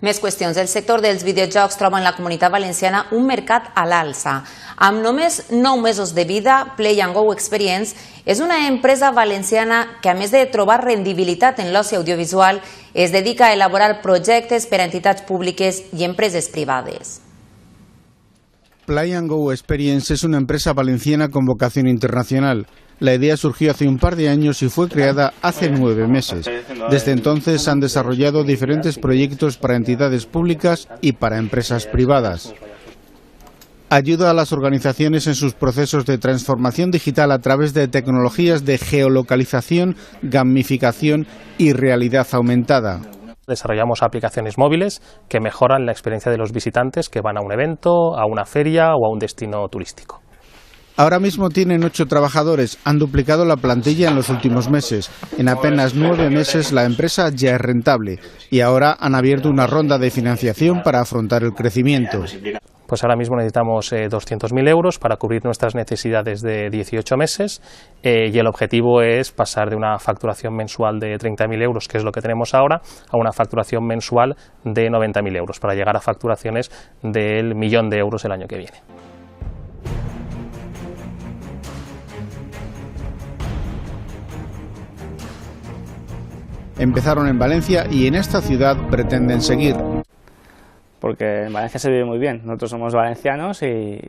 Més qüestions. El sector dels videojocs troba en la Comunitat Valenciana un mercat a l'alça. Amb només 9 mesos de vida, Play & Go Experience és una empresa valenciana que, a més de trobar rendibilitat en l'oci audiovisual, es dedica a elaborar projectes per a entitats públiques i empreses privades. Play & Go Experience es una empresa valenciana con vocación internacional. La idea surgió hace un par de años y fue creada hace 9 meses. Desde entonces han desarrollado diferentes proyectos para entidades públicas y para empresas privadas. Ayuda a las organizaciones en sus procesos de transformación digital a través de tecnologías de geolocalización, gamificación y realidad aumentada. Desarrollamos aplicaciones móviles que mejoran la experiencia de los visitantes que van a un evento, a una feria o a un destino turístico. Ahora mismo tienen 8 trabajadores, han duplicado la plantilla en los últimos meses. En apenas 9 meses la empresa ya es rentable y ahora han abierto una ronda de financiación para afrontar el crecimiento. Pues ahora mismo necesitamos 200.000 euros para cubrir nuestras necesidades de 18 meses y el objetivo es pasar de una facturación mensual de 30.000 euros, que es lo que tenemos ahora, a una facturación mensual de 90.000 euros, para llegar a facturaciones del 1.000.000 de euros el año que viene. Empezaron en Valencia y en esta ciudad pretenden seguir. Porque en Valencia se vive muy bien. Nosotros somos valencianos y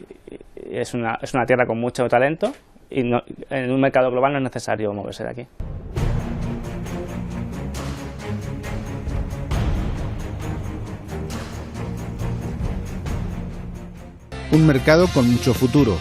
es una tierra con mucho talento y en un mercado global no es necesario moverse de aquí. Un mercado con mucho futuro.